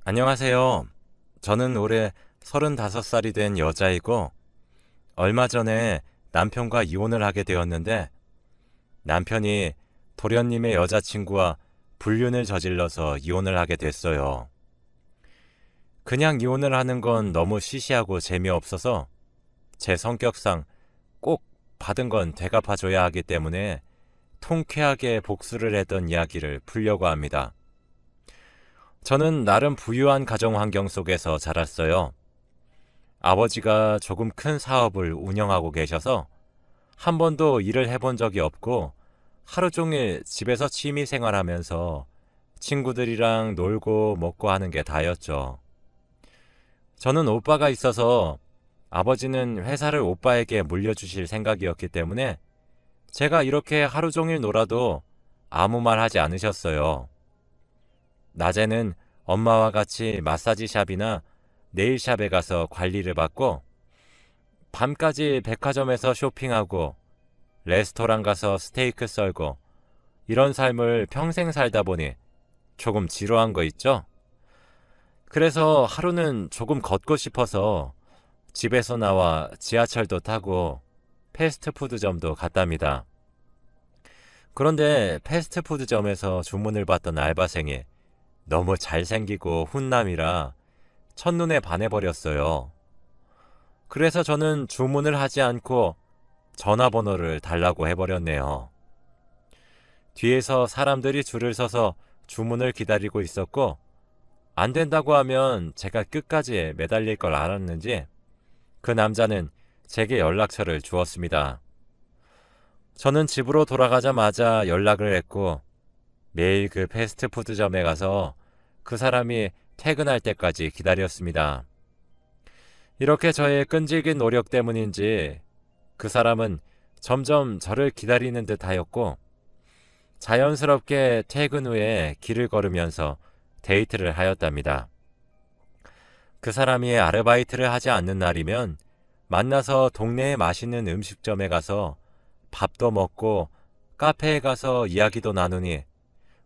안녕하세요. 저는 올해 35살이 된 여자이고, 얼마 전에 남편과 이혼을 하게 되었는데, 남편이 도련님의 여자친구와 불륜을 저질러서 이혼을 하게 됐어요. 그냥 이혼을 하는 건 너무 시시하고 재미없어서 제 성격상 꼭 받은 건 되갚아줘야 하기 때문에 통쾌하게 복수를 했던 이야기를 풀려고 합니다. 저는 나름 부유한 가정 환경 속에서 자랐어요. 아버지가 조금 큰 사업을 운영하고 계셔서 한 번도 일을 해본 적이 없고 하루 종일 집에서 취미 생활하면서 친구들이랑 놀고 먹고 하는 게 다였죠. 저는 오빠가 있어서 아버지는 회사를 오빠에게 물려주실 생각이었기 때문에 제가 이렇게 하루 종일 놀아도 아무 말 하지 않으셨어요. 낮에는 엄마와 같이 마사지샵이나 네일샵에 가서 관리를 받고 밤까지 백화점에서 쇼핑하고 레스토랑 가서 스테이크 썰고 이런 삶을 평생 살다 보니 조금 지루한 거 있죠? 그래서 하루는 조금 걷고 싶어서 집에서 나와 지하철도 타고 패스트푸드점도 갔답니다. 그런데 패스트푸드점에서 주문을 받던 알바생이 너무 잘생기고 훈남이라 첫눈에 반해버렸어요. 그래서 저는 주문을 하지 않고 전화번호를 달라고 해버렸네요. 뒤에서 사람들이 줄을 서서 주문을 기다리고 있었고, 안 된다고 하면 제가 끝까지 매달릴 걸 알았는지 그 남자는 제게 연락처를 주었습니다. 저는 집으로 돌아가자마자 연락을 했고 매일 그 패스트푸드점에 가서 그 사람이 퇴근할 때까지 기다렸습니다. 이렇게 저의 끈질긴 노력 때문인지 그 사람은 점점 저를 기다리는 듯 하였고 자연스럽게 퇴근 후에 길을 걸으면서 데이트를 하였답니다. 그 사람이 아르바이트를 하지 않는 날이면 만나서 동네에 맛있는 음식점에 가서 밥도 먹고 카페에 가서 이야기도 나누니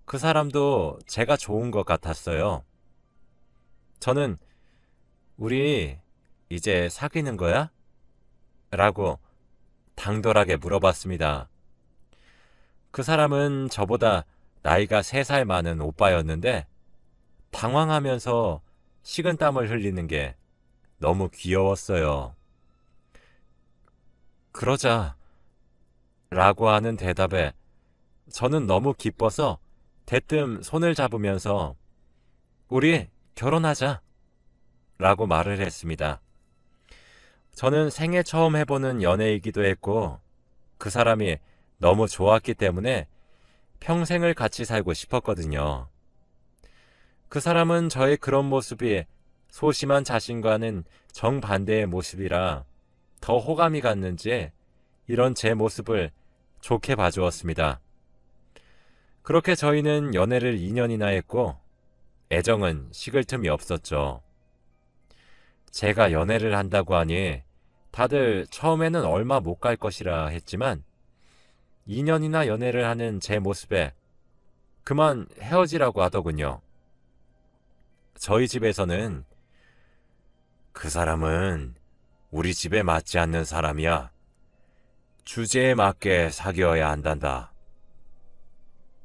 그 사람도 제가 좋은 것 같았어요. 저는 우리 이제 사귀는 거야? 라고 당돌하게 물어봤습니다. 그 사람은 저보다 나이가 3살 많은 오빠였는데 당황하면서 식은땀을 흘리는 게 너무 귀여웠어요. 그러자 라고 하는 대답에 저는 너무 기뻐서 대뜸 손을 잡으면서 우리 결혼하자 라고 말을 했습니다. 저는 생애 처음 해보는 연애이기도 했고 그 사람이 너무 좋았기 때문에 평생을 같이 살고 싶었거든요. 그 사람은 저의 그런 모습이 소심한 자신과는 정반대의 모습이라 더 호감이 갔는지 이런 제 모습을 좋게 봐주었습니다. 그렇게 저희는 연애를 2년이나 했고 애정은 식을 틈이 없었죠. 제가 연애를 한다고 하니 다들 처음에는 얼마 못 갈 것이라 했지만 2년이나 연애를 하는 제 모습에 그만 헤어지라고 하더군요. 저희 집에서는 그 사람은 우리 집에 맞지 않는 사람이야. 주제에 맞게 사귀어야 한단다.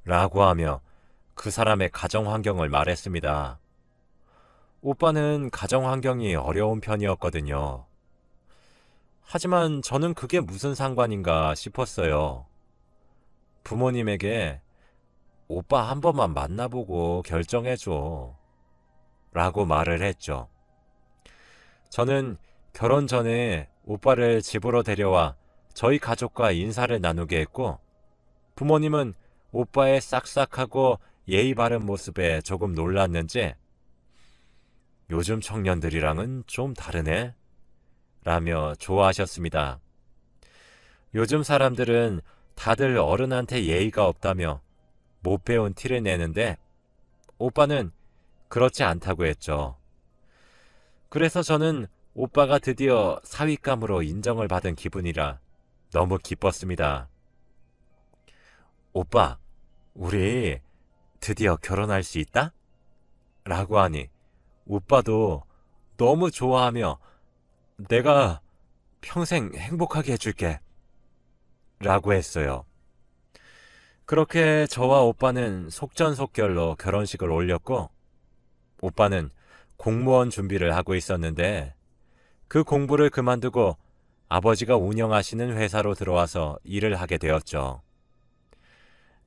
라고 하며 그 사람의 가정 환경을 말했습니다. 오빠는 가정 환경이 어려운 편이었거든요. 하지만 저는 그게 무슨 상관인가 싶었어요. 부모님에게 오빠 한 번만 만나보고 결정해줘. 라고 말을 했죠. 저는 결혼 전에 오빠를 집으로 데려와 저희 가족과 인사를 나누게 했고 부모님은 오빠의 싹싹하고 예의 바른 모습에 조금 놀랐는지 요즘 청년들이랑은 좀 다르네 라며 좋아하셨습니다. 요즘 사람들은 다들 어른한테 예의가 없다며 못 배운 티를 내는데 오빠는 그렇지 않다고 했죠. 그래서 저는 오빠가 드디어 사윗감으로 인정을 받은 기분이라 너무 기뻤습니다. 오빠, 우리 드디어 결혼할 수 있다? 라고 하니 오빠도 너무 좋아하며 내가 평생 행복하게 해줄게. 라고 했어요. 그렇게 저와 오빠는 속전속결로 결혼식을 올렸고, 오빠는 공무원 준비를 하고 있었는데, 그 공부를 그만두고 아버지가 운영하시는 회사로 들어와서 일을 하게 되었죠.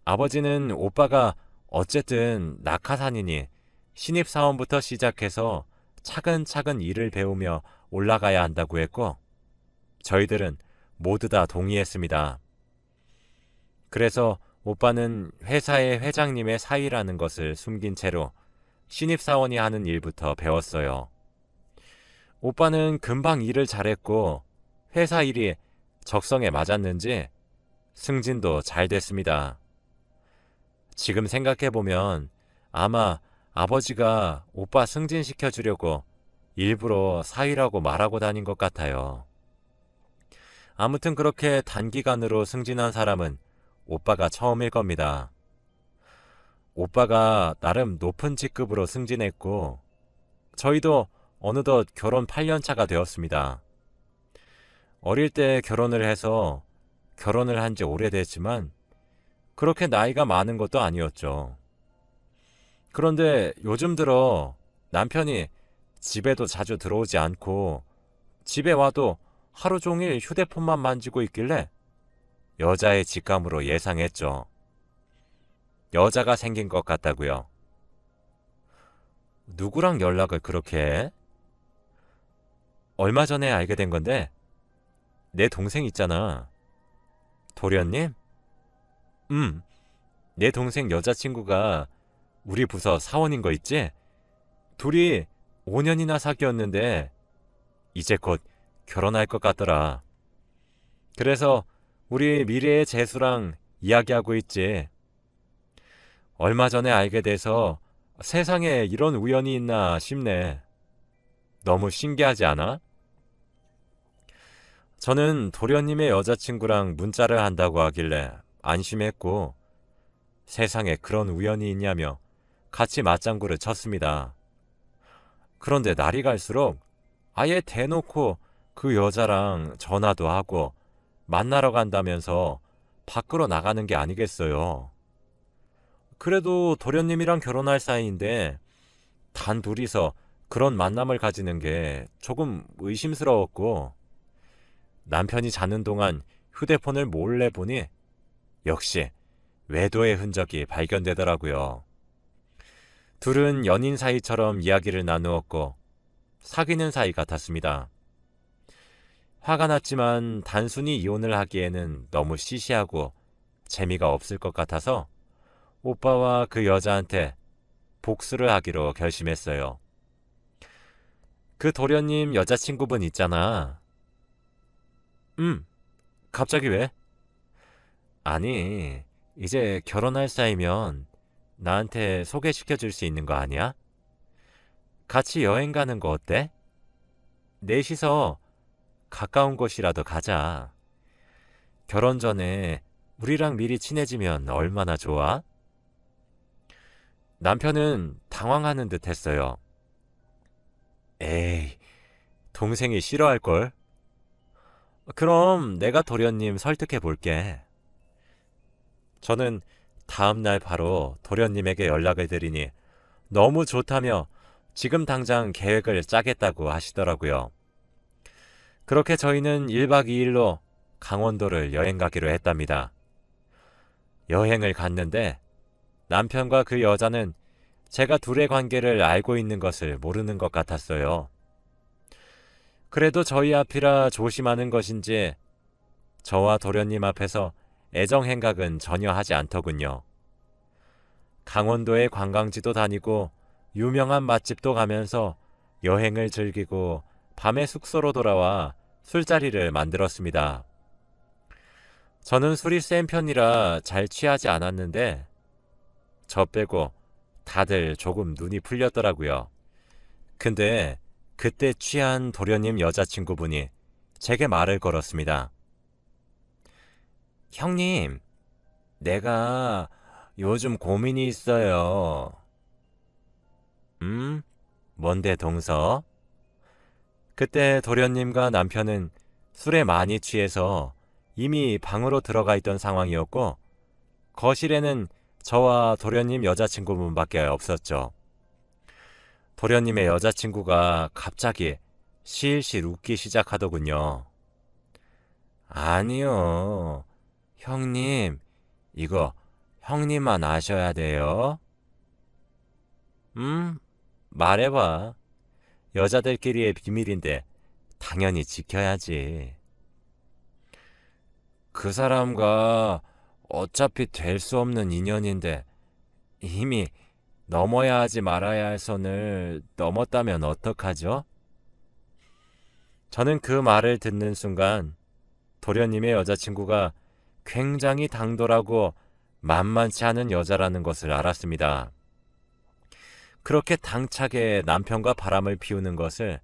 아버지는 오빠가 어쨌든 낙하산이니 신입사원부터 시작해서 차근차근 일을 배우며 올라가야 한다고 했고, 저희들은 모두 다 동의했습니다. 그래서 오빠는 회사의 회장님의 사위라는 것을 숨긴 채로 신입사원이 하는 일부터 배웠어요. 오빠는 금방 일을 잘했고 회사 일이 적성에 맞았는지 승진도 잘 됐습니다. 지금 생각해보면 아마 아버지가 오빠 승진시켜주려고 일부러 사위라고 말하고 다닌 것 같아요. 아무튼 그렇게 단기간으로 승진한 사람은 오빠가 처음일 겁니다. 오빠가 나름 높은 직급으로 승진했고 저희도 어느덧 결혼 8년 차가 되었습니다. 어릴 때 결혼을 해서 결혼을 한 지 오래됐지만 그렇게 나이가 많은 것도 아니었죠. 그런데 요즘 들어 남편이 집에도 자주 들어오지 않고 집에 와도 하루 종일 휴대폰만 만지고 있길래 여자의 직감으로 예상했죠. 여자가 생긴 것 같다고요. 누구랑 연락을 그렇게 해? 얼마 전에 알게 된 건데 내 동생 있잖아. 도련님? 내 동생 여자친구가 우리 부서 사원인 거 있지? 둘이 5년이나 사귀었는데 이제 곧 결혼할 것 같더라. 그래서 우리 미래의 재수랑 이야기하고 있지. 얼마 전에 알게 돼서 세상에 이런 우연이 있나 싶네. 너무 신기하지 않아? 저는 도련님의 여자친구랑 문자를 한다고 하길래 안심했고 세상에 그런 우연이 있냐며 같이 맞장구를 쳤습니다. 그런데 날이 갈수록 아예 대놓고 그 여자랑 전화도 하고 만나러 간다면서 밖으로 나가는 게 아니겠어요. 그래도 도련님이랑 결혼할 사이인데 단 둘이서 그런 만남을 가지는 게 조금 의심스러웠고 남편이 자는 동안 휴대폰을 몰래 보니 역시 외도의 흔적이 발견되더라고요. 둘은 연인 사이처럼 이야기를 나누었고 사귀는 사이 같았습니다. 화가 났지만 단순히 이혼을 하기에는 너무 시시하고 재미가 없을 것 같아서 오빠와 그 여자한테 복수를 하기로 결심했어요. 그 도련님 여자친구분 있잖아. 갑자기 왜? 아니, 이제 결혼할 사이면 나한테 소개시켜줄 수 있는 거 아니야? 같이 여행 가는 거 어때? 넷이서 가까운 곳이라도 가자. 결혼 전에 우리랑 미리 친해지면 얼마나 좋아? 남편은 당황하는 듯 했어요. 에이, 동생이 싫어할걸? 그럼 내가 도련님 설득해 볼게. 저는 다음날 바로 도련님에게 연락을 드리니 너무 좋다며 지금 당장 계획을 짜겠다고 하시더라고요. 그렇게 저희는 1박 2일로 강원도를 여행 가기로 했답니다. 여행을 갔는데 남편과 그 여자는 제가 둘의 관계를 알고 있는 것을 모르는 것 같았어요. 그래도 저희 앞이라 조심하는 것인지 저와 도련님 앞에서 애정 행각은 전혀 하지 않더군요. 강원도의 관광지도 다니고 유명한 맛집도 가면서 여행을 즐기고 밤에 숙소로 돌아와 술자리를 만들었습니다. 저는 술이 센 편이라 잘 취하지 않았는데 저 빼고 다들 조금 눈이 풀렸더라고요. 근데 그때 취한 도련님 여자친구분이 제게 말을 걸었습니다. 형님, 내가 요즘 고민이 있어요. 뭔데 동서? 그때 도련님과 남편은 술에 많이 취해서 이미 방으로 들어가 있던 상황이었고 거실에는 저와 도련님 여자친구분밖에 없었죠. 도련님의 여자친구가 갑자기 실실 웃기 시작하더군요. 아니요. 형님, 이거 형님만 아셔야 돼요. 말해봐. 여자들끼리의 비밀인데 당연히 지켜야지. 그 사람과 어차피 될 수 없는 인연인데 이미 넘어야 하지 말아야 할 선을 넘었다면 어떡하죠? 저는 그 말을 듣는 순간 도련님의 여자친구가 굉장히 당돌하고 만만치 않은 여자라는 것을 알았습니다. 그렇게 당차게 남편과 바람을 피우는 것을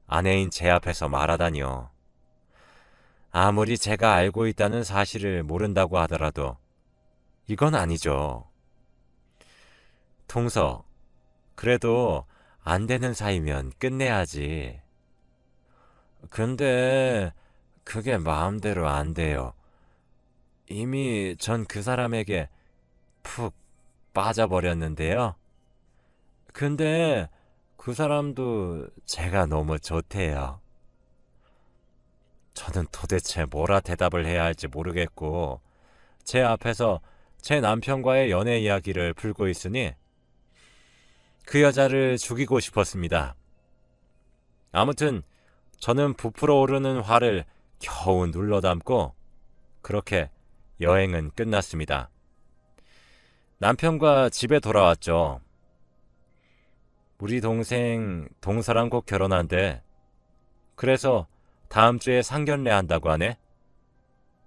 아내인 제 앞에서 말하다니요. 아무리 제가 알고 있다는 사실을 모른다고 하더라도 이건 아니죠. 동서, 그래도 안 되는 사이면 끝내야지. 근데 그게 마음대로 안 돼요. 이미 전 그 사람에게 푹 빠져버렸는데요. 근데 그 사람도 제가 너무 좋대요. 저는 도대체 뭐라 대답을 해야 할지 모르겠고 제 앞에서 제 남편과의 연애 이야기를 풀고 있으니 그 여자를 죽이고 싶었습니다. 아무튼 저는 부풀어 오르는 화를 겨우 눌러 담고 그렇게 여행은 끝났습니다. 남편과 집에 돌아왔죠. 우리 동생 동서랑 곧 결혼한대. 그래서 다음 주에 상견례 한다고 하네.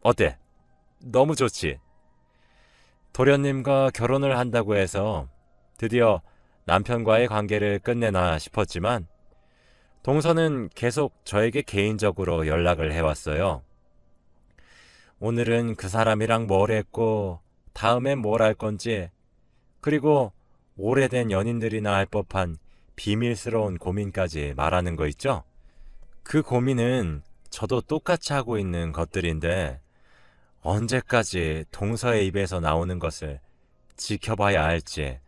어때? 너무 좋지? 도련님과 결혼을 한다고 해서 드디어 남편과의 관계를 끝내나 싶었지만 동서는 계속 저에게 개인적으로 연락을 해왔어요. 오늘은 그 사람이랑 뭘 했고 다음엔 뭘 할 건지 그리고 오래된 연인들이나 할 법한 비밀스러운 고민까지 말하는 거 있죠? 그 고민은 저도 똑같이 하고 있는 것들인데 언제까지 동서의 입에서 나오는 것을 지켜봐야 할지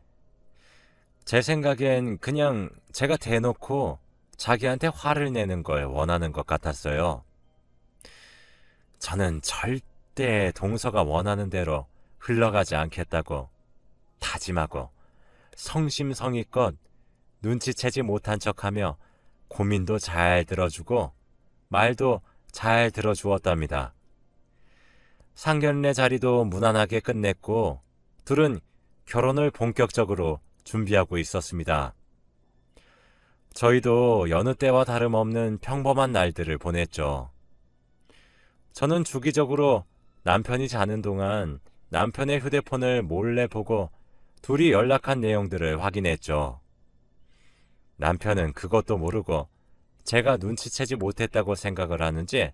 제 생각엔 그냥 제가 대놓고 자기한테 화를 내는 걸 원하는 것 같았어요. 저는 절대 동서가 원하는 대로 흘러가지 않겠다고 다짐하고 성심성의껏 눈치채지 못한 척하며 고민도 잘 들어주고 말도 잘 들어주었답니다. 상견례 자리도 무난하게 끝냈고 둘은 결혼을 본격적으로 준비하고 있었습니다. 저희도 여느 때와 다름없는 평범한 날들을 보냈죠. 저는 주기적으로 남편이 자는 동안 남편의 휴대폰을 몰래 보고 둘이 연락한 내용들을 확인했죠. 남편은 그것도 모르고 제가 눈치채지 못했다고 생각을 하는지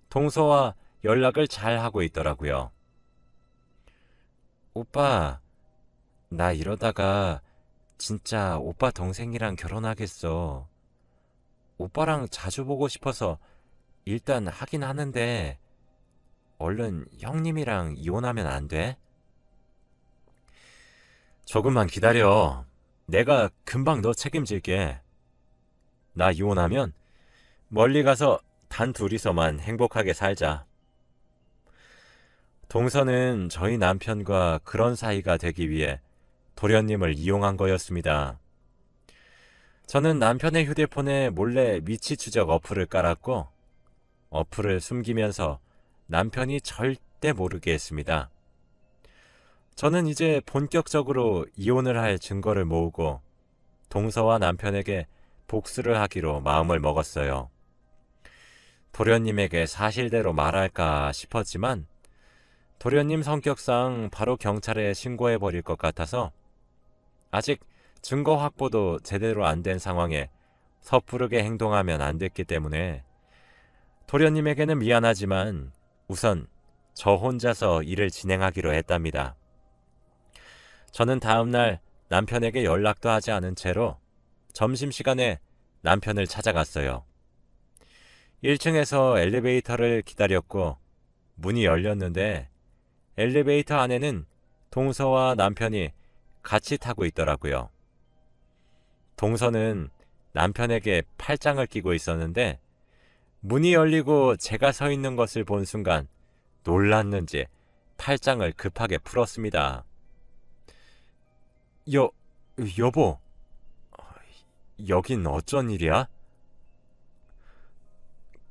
동서와 연락을 잘 하고 있더라고요. 오빠, 나 이러다가 진짜 오빠 동생이랑 결혼하겠어. 오빠랑 자주 보고 싶어서 일단 하긴 하는데 얼른 형님이랑 이혼하면 안 돼? 조금만 기다려. 내가 금방 너 책임질게. 나 이혼하면 멀리 가서 단 둘이서만 행복하게 살자. 동서는 저희 남편과 그런 사이가 되기 위해 도련님을 이용한 거였습니다. 저는 남편의 휴대폰에 몰래 위치 추적 어플을 깔았고 어플을 숨기면서 남편이 절대 모르게 했습니다. 저는 이제 본격적으로 이혼을 할 증거를 모으고 동서와 남편에게 복수를 하기로 마음을 먹었어요. 도련님에게 사실대로 말할까 싶었지만 도련님 성격상 바로 경찰에 신고해버릴 것 같아서 아직 증거 확보도 제대로 안 된 상황에 섣부르게 행동하면 안 됐기 때문에 도련님에게는 미안하지만 우선 저 혼자서 일을 진행하기로 했답니다. 저는 다음날 남편에게 연락도 하지 않은 채로 점심시간에 남편을 찾아갔어요. 1층에서 엘리베이터를 기다렸고 문이 열렸는데 엘리베이터 안에는 동서와 남편이 같이 타고 있더라고요. 동서는 남편에게 팔짱을 끼고 있었는데 문이 열리고 제가 서 있는 것을 본 순간 놀랐는지 팔짱을 급하게 풀었습니다. 여보, 여긴 어쩐 일이야?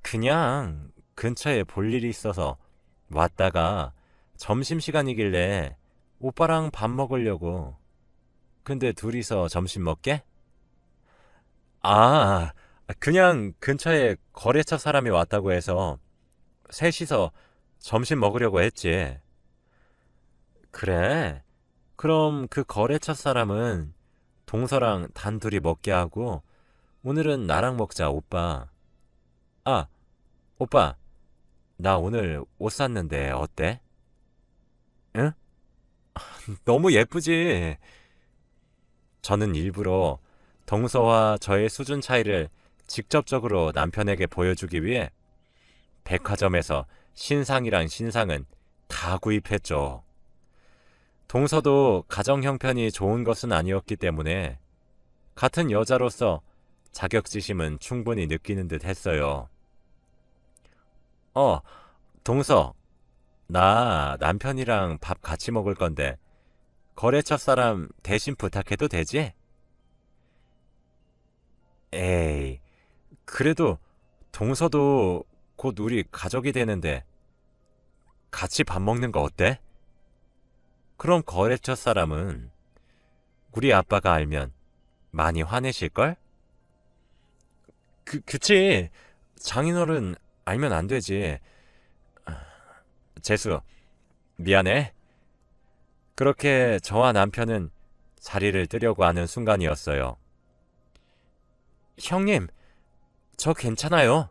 그냥 근처에 볼 일이 있어서 왔다가 점심시간이길래 오빠랑 밥 먹으려고. 근데 둘이서 점심 먹게? 아, 그냥 근처에 거래처 사람이 왔다고 해서 셋이서 점심 먹으려고 했지. 그래? 그럼 그 거래처 사람은 동서랑 단둘이 먹게 하고 오늘은 나랑 먹자, 오빠. 아, 오빠, 나 오늘 옷 샀는데 어때? 응? 너무 예쁘지? 저는 일부러 동서와 저의 수준 차이를 직접적으로 남편에게 보여주기 위해 백화점에서 신상이랑 신상은 다 구입했죠. 동서도 가정 형편이 좋은 것은 아니었기 때문에 같은 여자로서 자격지심은 충분히 느끼는 듯 했어요. 동서, 나 남편이랑 밥 같이 먹을 건데 거래처 사람 대신 부탁해도 되지? 에이, 그래도 동서도 곧 우리 가족이 되는데 같이 밥 먹는 거 어때? 그럼 거래처 사람은 우리 아빠가 알면 많이 화내실걸? 그치. 장인어른 알면 안 되지. 재수, 미안해. 그렇게 저와 남편은 자리를 뜨려고 하는 순간이었어요. 형님, 저 괜찮아요.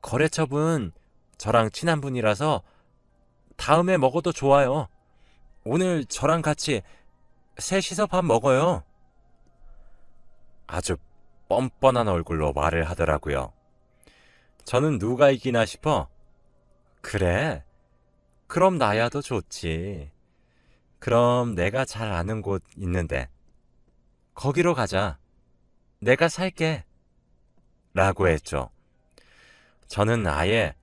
거래처분 저랑 친한 분이라서 다음에 먹어도 좋아요. 오늘 저랑 같이 셋이서 밥 먹어요. 아주 뻔뻔한 얼굴로 말을 하더라고요. 저는 누가 이기나 싶어. 그래? 그럼 나야도 좋지. 그럼 내가 잘 아는 곳 있는데 거기로 가자. 내가 살게. 라고 했죠. 저는 아예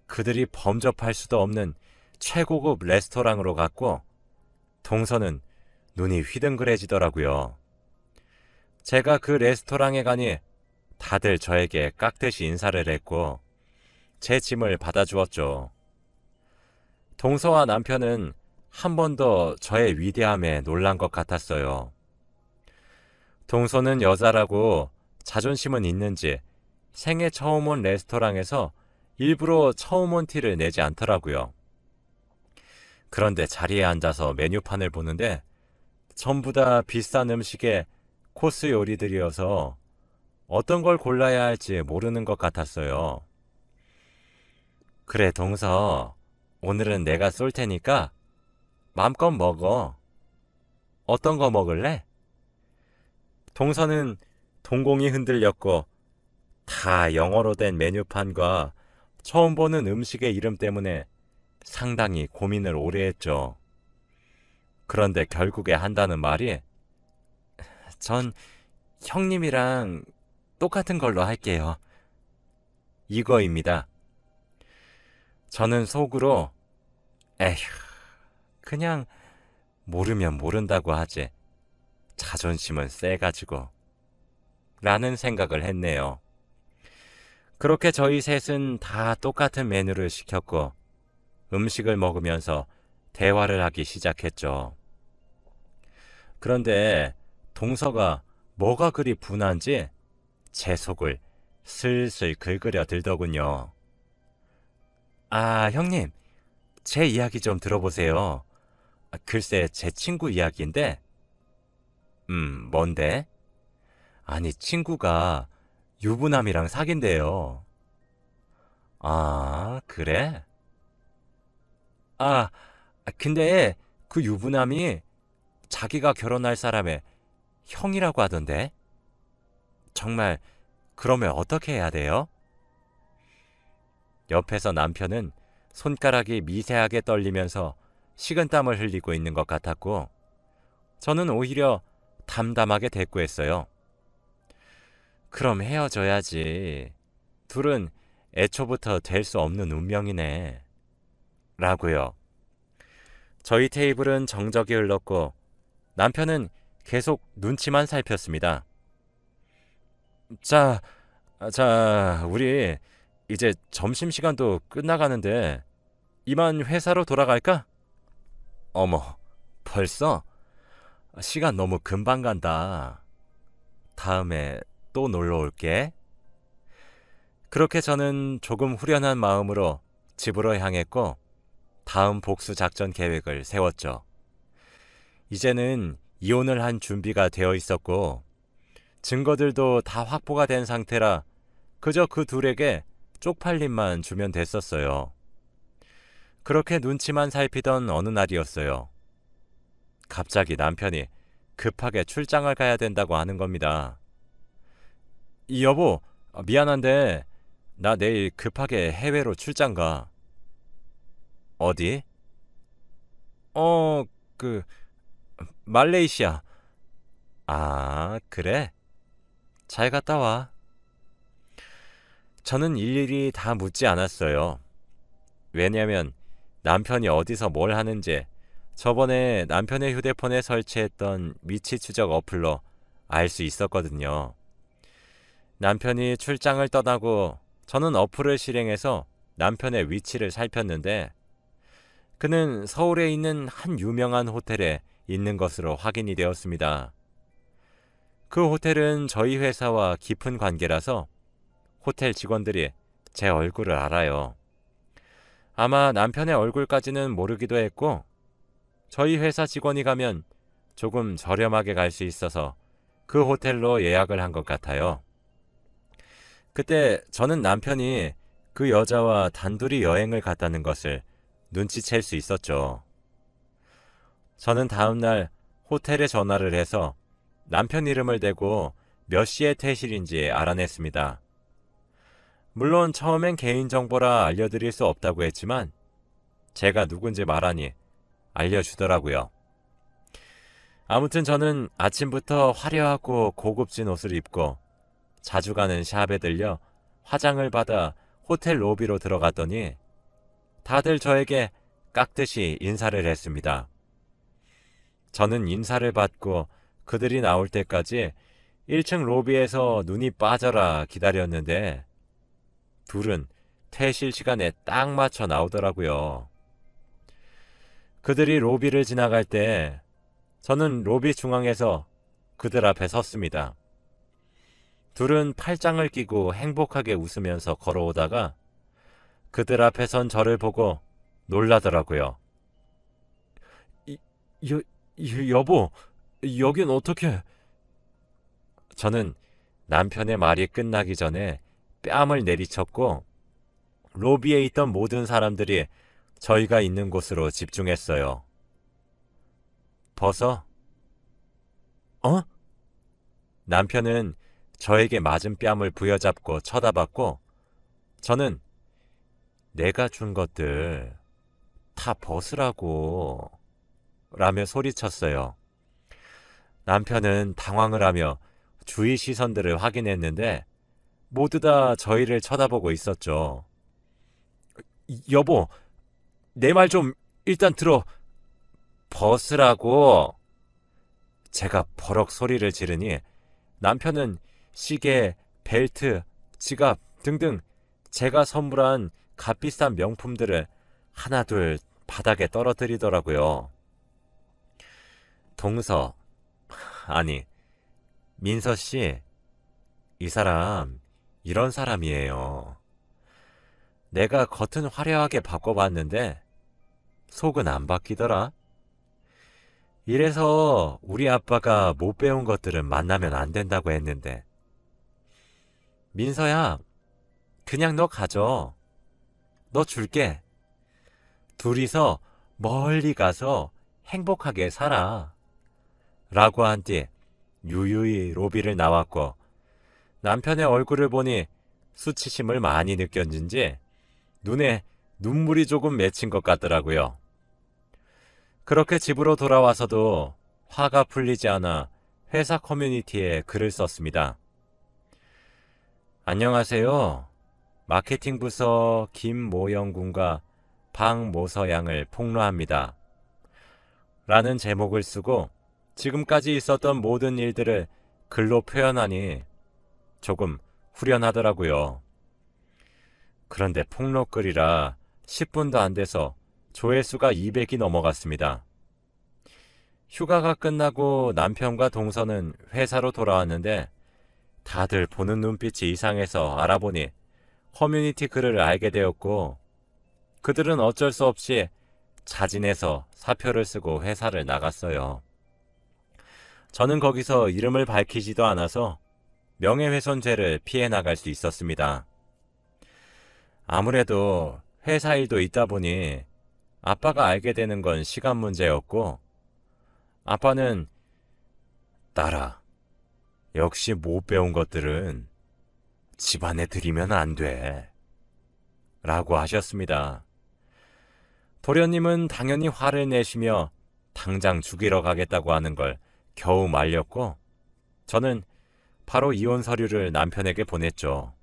그들이 범접할 수도 없는 최고급 레스토랑으로 갔고 동서는 눈이 휘둥그레지더라고요. 제가 그 레스토랑에 가니 다들 저에게 깍듯이 인사를 했고 제 짐을 받아주었죠. 동서와 남편은 한 번 더 저의 위대함에 놀란 것 같았어요. 동서는 여자라고 자존심은 있는지 생애 처음 온 레스토랑에서 일부러 처음 온 티를 내지 않더라고요. 그런데 자리에 앉아서 메뉴판을 보는데 전부 다 비싼 음식의 코스 요리들이어서 어떤 걸 골라야 할지 모르는 것 같았어요. 그래, 동서. 오늘은 내가 쏠 테니까 맘껏 먹어. 어떤 거 먹을래? 동서는 동공이 흔들렸고 다 영어로 된 메뉴판과 처음 보는 음식의 이름 때문에 상당히 고민을 오래 했죠. 그런데 결국에 한다는 말이 전 형님이랑 똑같은 걸로 할게요. 이거입니다. 저는 속으로 에휴, 그냥 모르면 모른다고 하지. 자존심은 세가지고. 라는 생각을 했네요. 그렇게 저희 셋은 다 똑같은 메뉴를 시켰고 음식을 먹으면서 대화를 하기 시작했죠. 그런데 동서가 뭐가 그리 분한지 제 속을 슬슬 긁으려 들더군요. 아, 형님, 제 이야기 좀 들어보세요. 글쎄, 제 친구 이야기인데, 뭔데? 아니, 친구가 유부남이랑 사귄대요. 아, 그래? 아, 근데 그 유부남이 자기가 결혼할 사람의 형이라고 하던데? 정말 그러면 어떻게 해야 돼요? 옆에서 남편은 손가락이 미세하게 떨리면서 식은땀을 흘리고 있는 것 같았고 저는 오히려 담담하게 대꾸했어요. 그럼 헤어져야지. 둘은 애초부터 될 수 없는 운명이네. 라고요. 저희 테이블은 정적이 흘렀고 남편은 계속 눈치만 살폈습니다. 자, 우리 이제 점심시간도 끝나가는데 이만 회사로 돌아갈까? 어머, 벌써? 시간 너무 금방 간다. 다음에 또 놀러 올게. 그렇게 저는 조금 후련한 마음으로 집으로 향했고 다음 복수 작전 계획을 세웠죠. 이제는 이혼을 한 준비가 되어 있었고 증거들도 다 확보가 된 상태라 그저 그 둘에게 쪽팔림만 주면 됐었어요. 그렇게 눈치만 살피던 어느 날이었어요. 갑자기 남편이 급하게 출장을 가야 된다고 하는 겁니다. 여보, 미안한데 나 내일 급하게 해외로 출장 가. 어디? 어, 그 말레이시아. 아, 그래? 잘 갔다 와. 저는 일일이 다 묻지 않았어요. 왜냐면 남편이 어디서 뭘 하는지 저번에 남편의 휴대폰에 설치했던 위치 추적 어플로 알 수 있었거든요. 남편이 출장을 떠나고 저는 어플을 실행해서 남편의 위치를 살폈는데 그는 서울에 있는 한 유명한 호텔에 있는 것으로 확인이 되었습니다. 그 호텔은 저희 회사와 깊은 관계라서 호텔 직원들이 제 얼굴을 알아요. 아마 남편의 얼굴까지는 모르기도 했고 저희 회사 직원이 가면 조금 저렴하게 갈 수 있어서 그 호텔로 예약을 한 것 같아요. 그때 저는 남편이 그 여자와 단둘이 여행을 갔다는 것을 눈치챌 수 있었죠. 저는 다음날 호텔에 전화를 해서 남편 이름을 대고 몇 시에 퇴실인지 알아냈습니다. 물론 처음엔 개인정보라 알려드릴 수 없다고 했지만 제가 누군지 말하니 알려주더라고요. 아무튼 저는 아침부터 화려하고 고급진 옷을 입고 자주 가는 샵에 들려 화장을 받아 호텔 로비로 들어갔더니 다들 저에게 깍듯이 인사를 했습니다. 저는 인사를 받고 그들이 나올 때까지 1층 로비에서 눈이 빠져라 기다렸는데 둘은 퇴실 시간에 딱 맞춰 나오더라고요. 그들이 로비를 지나갈 때 저는 로비 중앙에서 그들 앞에 섰습니다. 둘은 팔짱을 끼고 행복하게 웃으면서 걸어오다가 그들 앞에 선 저를 보고 놀라더라고요. 여보, 여긴 어떻게... 저는 남편의 말이 끝나기 전에 뺨을 내리쳤고 로비에 있던 모든 사람들이 저희가 있는 곳으로 집중했어요. 벗어? 어? 남편은 저에게 맞은 뺨을 부여잡고 쳐다봤고 저는 내가 준 것들 다 벗으라고 라며 소리쳤어요. 남편은 당황을 하며 주위 시선들을 확인했는데 모두 다 저희를 쳐다보고 있었죠. 여보, 내 말 좀 일단 들어. 벗으라고. 제가 버럭 소리를 지르니 남편은 시계, 벨트, 지갑 등등 제가 선물한 값비싼 명품들을 하나둘 바닥에 떨어뜨리더라고요. 동서, 아니, 민서 씨, 이 사람 이런 사람이에요. 내가 겉은 화려하게 바꿔봤는데 속은 안 바뀌더라. 이래서 우리 아빠가 못 배운 것들은 만나면 안 된다고 했는데. 민서야, 그냥 너 가져. 너 줄게. 둘이서 멀리 가서 행복하게 살아. 라고 한 뒤 유유히 로비를 나왔고 남편의 얼굴을 보니 수치심을 많이 느꼈는지 눈에 눈물이 조금 맺힌 것 같더라고요. 그렇게 집으로 돌아와서도 화가 풀리지 않아 회사 커뮤니티에 글을 썼습니다. 안녕하세요. 마케팅 부서 김모영 군과 박모서 양을 폭로합니다. 라는 제목을 쓰고 지금까지 있었던 모든 일들을 글로 표현하니 조금 후련하더라고요. 그런데 폭로글이라 10분도 안 돼서 조회수가 200이 넘어갔습니다. 휴가가 끝나고 남편과 동서는 회사로 돌아왔는데 다들 보는 눈빛이 이상해서 알아보니 커뮤니티 글을 알게 되었고 그들은 어쩔 수 없이 자진해서 사표를 쓰고 회사를 나갔어요. 저는 거기서 이름을 밝히지도 않아서 명예훼손죄를 피해 나갈 수 있었습니다. 아무래도 회사 일도 있다 보니 아빠가 알게 되는 건 시간 문제였고 아빠는 딸아, 역시 못 배운 것들은 집안에 들이면 안 돼. 라고 하셨습니다. 도련님은 당연히 화를 내시며 당장 죽이러 가겠다고 하는 걸 겨우 말렸고 저는 바로 이혼 서류를 남편에게 보냈죠.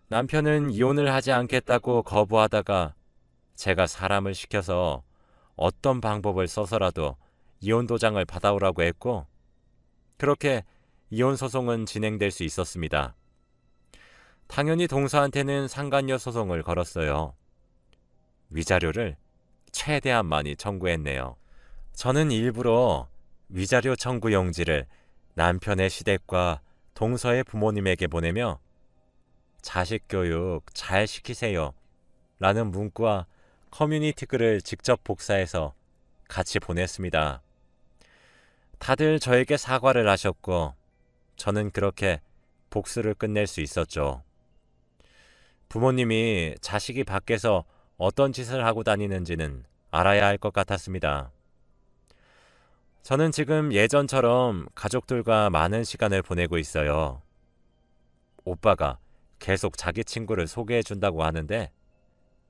남편은 이혼을 하지 않겠다고 거부하다가 제가 사람을 시켜서 어떤 방법을 써서라도 이혼 도장을 받아오라고 했고 그렇게 이혼 소송은 진행될 수 있었습니다. 당연히 동서한테는 상간녀 소송을 걸었어요. 위자료를 최대한 많이 청구했네요. 저는 일부러 위자료 청구 용지를 남편의 시댁과 동서의 부모님에게 보내며 자식 교육 잘 시키세요 라는 문구와 커뮤니티 글을 직접 복사해서 같이 보냈습니다. 다들 저에게 사과를 하셨고 저는 그렇게 복수를 끝낼 수 있었죠. 부모님이 자식이 밖에서 어떤 짓을 하고 다니는지는 알아야 할 것 같았습니다. 저는 지금 예전처럼 가족들과 많은 시간을 보내고 있어요. 오빠가 계속 자기 친구를 소개해 준다고 하는데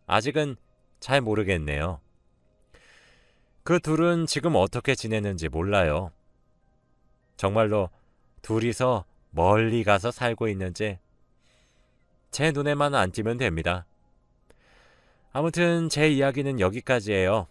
아직은 잘 모르겠네요. 그 둘은 지금 어떻게 지내는지 몰라요. 정말로 둘이서 멀리 가서 살고 있는지 제 눈에만 안 띄면 됩니다. 아무튼 제 이야기는 여기까지예요.